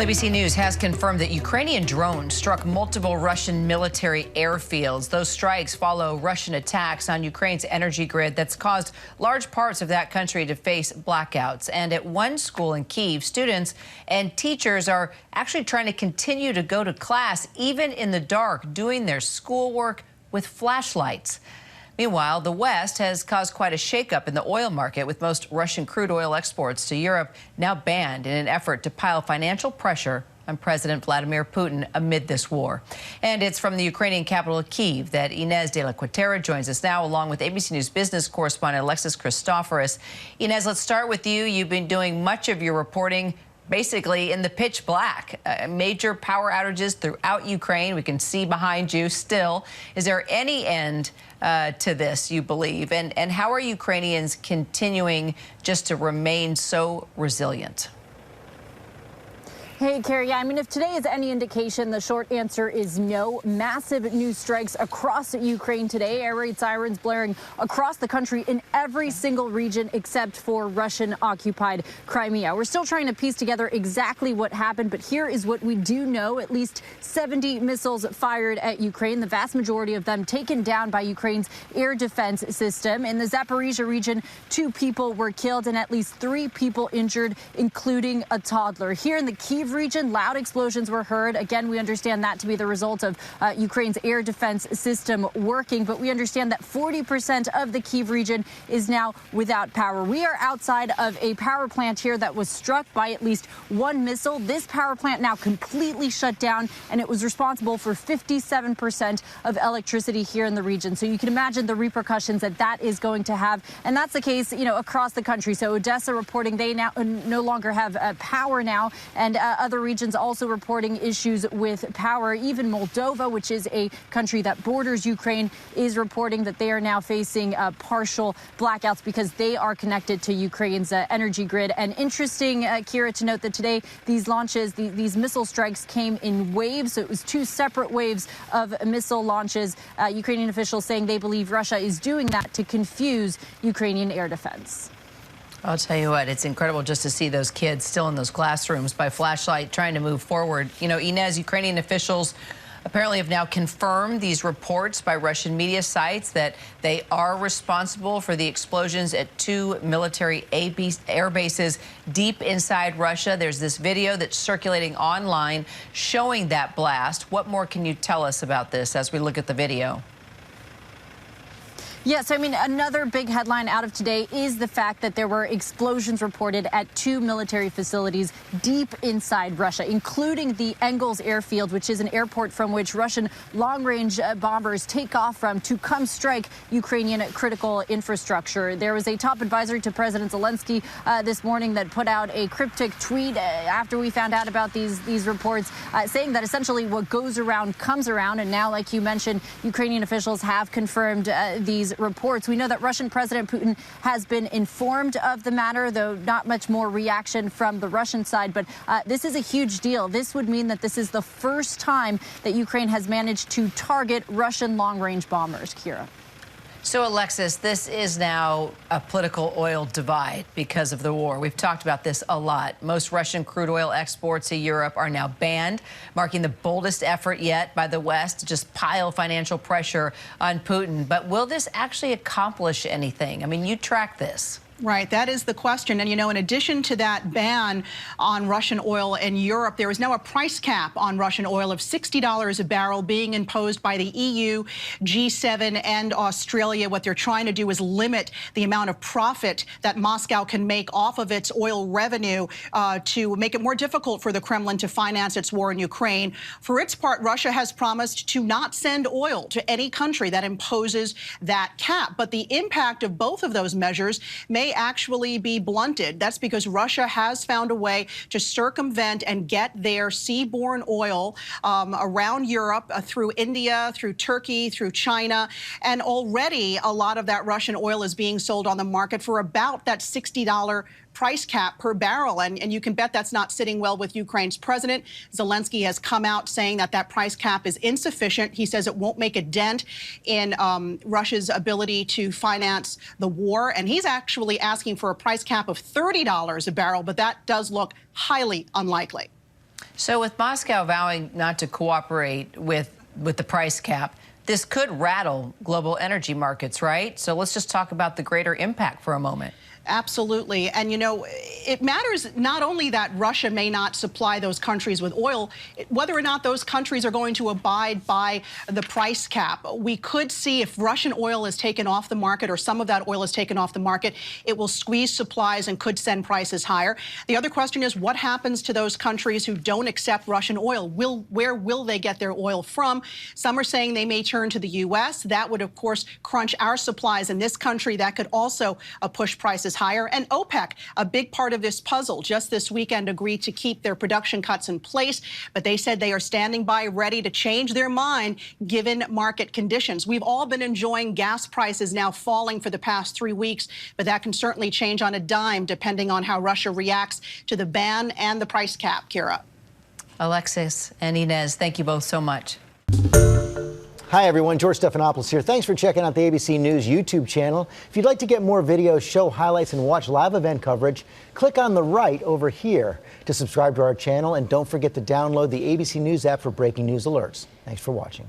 ABC News has confirmed that Ukrainian drones struck multiple Russian military airfields. Those strikes follow Russian attacks on Ukraine's energy grid that's caused large parts of that country to face blackouts. And at one school in Kyiv, students and teachers are actually trying to continue to go to class, even in the dark, doing their schoolwork with flashlights. Meanwhile, the West has caused quite a shakeup in the oil market, with most Russian crude oil exports to Europe now banned in an effort to pile financial pressure on President Vladimir Putin amid this war. And it's from the Ukrainian capital, Kyiv, that Inez de la Quatera joins us now, along with ABC News business correspondent Alexis Christoforous. Inez, let's start with you. You've been doing much of your reporting basically in the pitch black. Major power outages throughout Ukraine. We can see behind you still. Is there any end to this, you believe? And how are Ukrainians continuing just to remain so resilient? Hey, Carrie. I mean, if today is any indication, the short answer is no. Massive news strikes across Ukraine today. Air raid sirens blaring across the country in every single region except for Russian-occupied Crimea. We're still trying to piece together exactly what happened, but here is what we do know. At least 70 missiles fired at Ukraine, the vast majority of them taken down by Ukraine's air defense system. In the Zaporizhia region, 2 people were killed and at least 3 people injured, including a toddler. Here in the Kyiv region, loud explosions were heard. Again, we understand that to be the result of Ukraine's air defense system working, but we understand that 40% of the Kyiv region is now without power. We are outside of a power plant here that was struck by at least 1 missile. This power plant now completely shut down, and it was responsible for 57% of electricity here in the region. So you can imagine the repercussions that that is going to have. And that's the case, across the country. So Odessa reporting they now no longer have power now, and other regions also reporting issues with power. Even Moldova, which is a country that borders Ukraine, is reporting that they are now facing partial blackouts because they are connected to Ukraine's energy grid. And interesting, Kira, to note that today these launches, these missile strikes came in waves. So it was 2 separate waves of missile launches. Ukrainian officials saying they believe Russia is doing that to confuse Ukrainian air defense. I'll tell you what, it's incredible just to see those kids still in those classrooms by flashlight trying to move forward. Inez, Ukrainian officials apparently have now confirmed these reports by Russian media sites that they are responsible for the explosions at 2 military air bases deep inside Russia. There's this video that's circulating online showing that blast. What more can you tell us about this as we look at the video? Yes, I mean, another big headline out of today is the fact that there were explosions reported at 2 military facilities deep inside Russia, including the Engels airfield, which is an airport from which Russian long-range bombers take off from to come strike Ukrainian critical infrastructure. There was a top advisor to President Zelensky this morning that put out a cryptic tweet after we found out about these reports, saying that essentially what goes around comes around. And now, like you mentioned, Ukrainian officials have confirmed these reports. We know that Russian President Putin has been informed of the matter, though not much more reaction from the Russian side. But this is a huge deal. This would mean that this is the first time that Ukraine has managed to target Russian long-range bombers. Kira. So, Alexis, this is now a political oil divide because of the war. We've talked about this a lot. Most Russian crude oil exports to Europe are now banned, marking the boldest effort yet by the West to just pile financial pressure on Putin. But will this actually accomplish anything? I mean, you track this. Right, that is the question. And, in addition to that ban on Russian oil in Europe, there is now a price cap on Russian oil of $60 a barrel being imposed by the EU, G7, and Australia. What they're trying to do is limit the amount of profit that Moscow can make off of its oil revenue to make it more difficult for the Kremlin to finance its war in Ukraine. For its part, Russia has promised to not send oil to any country that imposes that cap. But the impact of both of those measures may actually be blunted. That's because Russia has found a way to circumvent and get their seaborne oil around Europe through India, through Turkey, through China. And already a lot of that Russian oil is being sold on the market for about that $60 price cap per barrel. And you can bet that's not sitting well with Ukraine's president. Zelensky has come out saying that that price cap is insufficient. He says it won't make a dent in Russia's ability to finance the war. And he's actually asking for a price cap of $30 a barrel, but that does look highly unlikely. So with Moscow vowing not to cooperate with the price cap, this could rattle global energy markets, right? So let's just talk about the greater impact for a moment. Absolutely. And, you know, it matters not only that Russia may not supply those countries with oil, whether or not those countries are going to abide by the price cap. We could see if Russian oil is taken off the market or some of that oil is taken off the market, it will squeeze supplies and could send prices higher. The other question is what happens to those countries who don't accept Russian oil? Where will they get their oil from? Some are saying they may turn to the U.S. That would, of course, crunch our supplies in this country. That could also push prices higher. And OPEC, a big part of this puzzle, just this weekend agreed to keep their production cuts in place, but they said they are standing by ready to change their mind given market conditions. We've all been enjoying gas prices now falling for the past 3 weeks, but that can certainly change on a dime depending on how Russia reacts to the ban and the price cap, Kira. Alexis and Inez, thank you both so much. Hi, everyone. George Stephanopoulos here. Thanks for checking out the ABC News YouTube channel. If you'd like to get more videos, show highlights, and watch live event coverage, click on the right over here to subscribe to our channel. And don't forget to download the ABC News app for breaking news alerts. Thanks for watching.